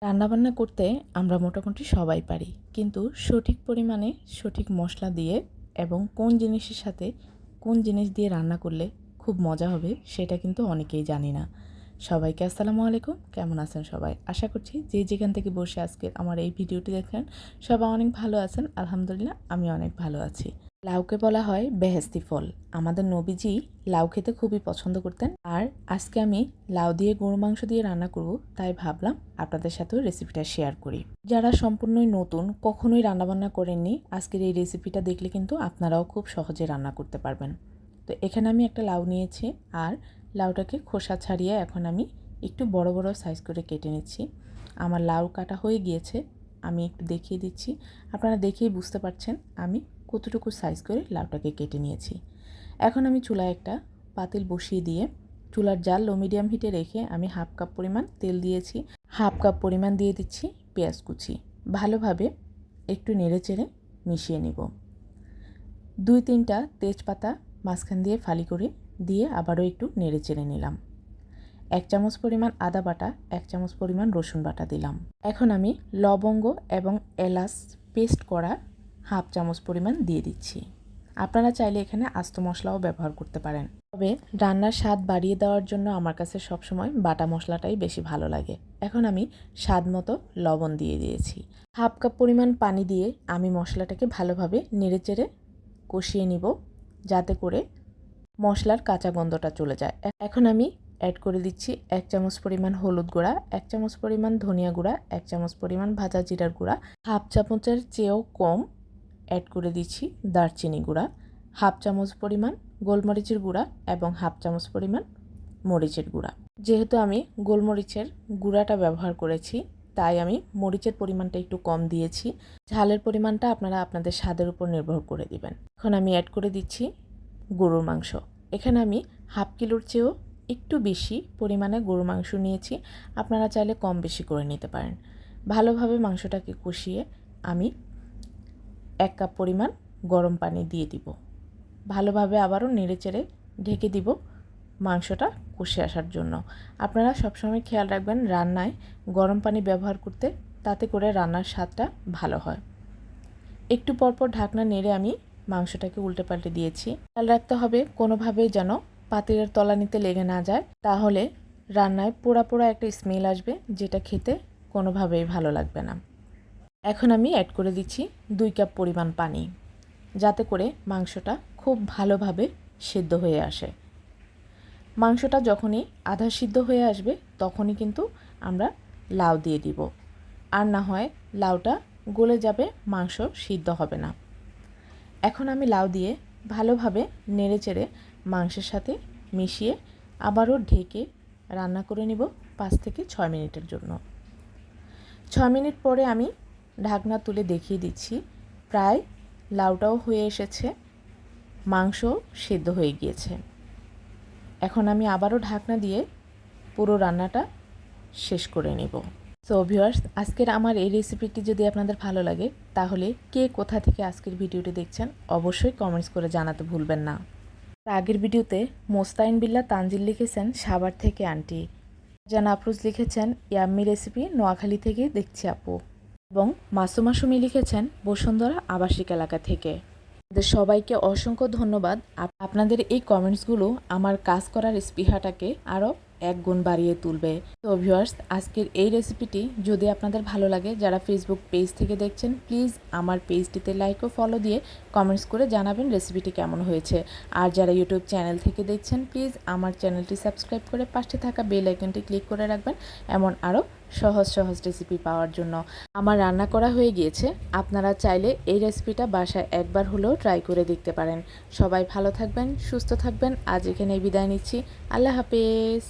রান্নাবান্না করতে আমরা মোটামুটি সবাই পারি, কিন্তু সঠিক পরিমাণে সঠিক মশলা দিয়ে এবং কোন জিনিসের সাথে কোন জিনিস দিয়ে রান্না করলে খুব মজা হবে সেটা কিন্তু অনেকেই জানি না। সবাইকে আসসালামু আলাইকুম, কেমন আছেন সবাই? আশা করছি যে যেখান থেকে বসে আজকে আমার এই ভিডিওটি দেখেন সবাই অনেক ভালো আছেন। আলহামদুলিল্লাহ, আমি অনেক ভালো আছি। লাউকে বলা হয় বেহেশতি ফল। আমাদের নবীজি লাউ খেতে খুবই পছন্দ করতেন। আর আজকে আমি লাউ দিয়ে গরু মাংস দিয়ে রান্না করব, তাই ভাবলাম আপনাদের সাথেও রেসিপিটা শেয়ার করি। যারা সম্পূর্ণই নতুন, কখনোই রান্নাবান্না করেননি, আজকের এই রেসিপিটা দেখলে কিন্তু আপনারাও খুব সহজে রান্না করতে পারবেন। তো এখানে আমি একটা লাউ নিয়েছি, আর লাউটাকে খোসা ছাড়িয়ে এখন আমি একটু বড় বড় সাইজ করে কেটে নিচ্ছি। আমার লাউ কাটা হয়ে গিয়েছে, আমি একটু দেখিয়ে দিচ্ছি। আপনারা দেখেই বুঝতে পারছেন আমি কতটুকু সাইজ করে লাউটাকে কেটে নিয়েছি। এখন আমি চুলায় একটা পাতিল বসিয়ে দিয়ে চুলার জাল লো মিডিয়াম হিটে রেখে আমি হাফ কাপ পরিমাণ তেল দিয়েছি। হাফ কাপ পরিমাণ দিয়ে দিচ্ছি পেঁয়াজ কুচি। ভালোভাবে একটু নেড়েচেড়ে মিশিয়ে নিব। 2-3টা তেজপাতা মাঝখান দিয়ে ফালি করে দিয়ে আবারও একটু নেড়েচেড়ে নিলাম। 1 চামচ পরিমাণ আদা বাটা, 1 চামচ পরিমাণ রসুন বাটা দিলাম। এখন আমি লবঙ্গ এবং এলাচ পেস্ট করা হাফ চামচ পরিমাণ দিয়ে দিচ্ছি। আপনারা চাইলে এখানে আস্ত মশলাও ব্যবহার করতে পারেন, তবে রান্নার স্বাদ বাড়িয়ে দেওয়ার জন্য আমার কাছে সবসময় বাটা মশলাটাই বেশি ভালো লাগে। এখন আমি স্বাদ মতো লবণ দিয়ে দিয়েছি। হাফ কাপ পরিমাণ পানি দিয়ে আমি মশলাটাকে ভালোভাবে নেড়েচেড়ে কষিয়ে নিব, যাতে করে মশলার কাঁচা গন্ধটা চলে যায়। এখন আমি অ্যাড করে দিচ্ছি 1 চামচ পরিমাণ হলুদ গুঁড়া, 1 চামচ পরিমাণ ধনিয়া গুঁড়া, 1 চামচ পরিমাণ ভাজা জিরার গুঁড়া, হাফ চামচের চেয়েও কম অ্যাড করে দিচ্ছি দারচিনি গুঁড়া, হাফ চামচ পরিমাণ গোলমরিচের গুঁড়া এবং হাফ চামচ পরিমাণ মরিচের গুঁড়া। যেহেতু আমি গোলমরিচের গুঁড়াটা ব্যবহার করেছি, তাই আমি মরিচের পরিমাণটা একটু কম দিয়েছি। ঝালের পরিমাণটা আপনারা আপনাদের স্বাদের উপর নির্ভর করে দিবেন। এখন আমি অ্যাড করে দিচ্ছি গরুর মাংস। এখানে আমি হাফ কিলোর চেয়েও একটু বেশি পরিমাণে গরুর মাংস নিয়েছি, আপনারা চাইলে কম বেশি করে নিতে পারেন। ভালোভাবে মাংসটাকে কষিয়ে আমি 1 কাপ পরিমাণ গরম পানি দিয়ে দিব। ভালোভাবে আবারও নেড়েচেড়ে ঢেকে দিব মাংসটা কষে আসার জন্য। আপনারা সবসময় খেয়াল রাখবেন রান্নায় গরম পানি ব্যবহার করতে, তাতে করে রান্নার স্বাদটা ভালো হয়। একটু পরপর ঢাকনা নেড়ে আমি মাংসটাকে উল্টে পাল্টে দিয়েছি। খেয়াল রাখতে হবে কোনোভাবেই যেন পাতিলের তলানিতে লেগে না যায়, তাহলে রান্নায় পোড়া পোড়া একটা স্মেল আসবে, যেটা খেতে কোনোভাবেই ভালো লাগবে না। এখন আমি অ্যাড করে দিচ্ছি 2 কাপ পরিমাণ পানি, যাতে করে মাংসটা খুব ভালোভাবে সিদ্ধ হয়ে আসে। মাংসটা যখনই আধা সিদ্ধ হয়ে আসবে তখনই কিন্তু আমরা লাউ দিয়ে দিব, আর না হয় লাউটা গলে যাবে, মাংস সিদ্ধ হবে না। এখন আমি লাউ দিয়ে ভালোভাবে নেড়েচেড়ে মাংসের সাথে মিশিয়ে আবারও ঢেকে রান্না করে নিব 5 থেকে 6 মিনিটের জন্য। 6 মিনিট পরে আমি ঢাকনা তুলে দেখিয়ে দিচ্ছি, প্রায় লাউটাও হয়ে এসেছে, মাংস সিদ্ধ হয়ে গিয়েছে। এখন আমি আবারও ঢাকনা দিয়ে পুরো রান্নাটা শেষ করে নেব। সো ভিউয়ার্স, আজকের আমার এই রেসিপিটি যদি আপনাদের ভালো লাগে, তাহলে কে কোথা থেকে আজকের ভিডিওটি দেখছেন অবশ্যই কমেন্টস করে জানাতে ভুলবেন না। আগের ভিডিওতে মোস্তাইন বিল্লাহ তানজিল লিখেছেন সাভার থেকে আন্টি, জান আফরোজ লিখেছেন ইয়াম্মি রেসিপি নোয়াখালী থেকে দেখছি আপু, এবং মাসুমা সুমি লিখেছেন বসুন্ধরা আবাসিক এলাকা থেকে। আপনাদের সবাইকে অসংখ্য ধন্যবাদ। আপনাদের এই কমেন্টসগুলো আমার কাজ করার স্পৃহাটাকে আরও 1 গুণ বাড়িয়ে তুলবে। তো ভিউয়ার্স, আজকের এই রেসিপিটি যদি আপনাদের ভালো লাগে, যারা ফেসবুক পেজ থেকে দেখছেন প্লিজ আমার পেজটিতে লাইক ও ফলো দিয়ে কমেন্টস করে জানাবেন রেসিপিটি কেমন হয়েছে। আর যারা ইউটিউব চ্যানেল থেকে দেখছেন প্লিজ আমার চ্যানেলটি সাবস্ক্রাইব করে পাশে থাকা বেল আইকনটি ক্লিক করে রাখবেন, এমন আরও সহজ সহজ রেসিপি পাওয়ার জন্য। আমার রান্না করা হয়ে গিয়েছে, আপনারা চাইলে এই রেসিপিটা বাসায় একবার হলেও ট্রাই করে দেখতে পারেন। সবাই ভালো থাকবেন, সুস্থ থাকবেন। আজ এখানেই বিদায় নিচ্ছি। আল্লাহ হাফেজ।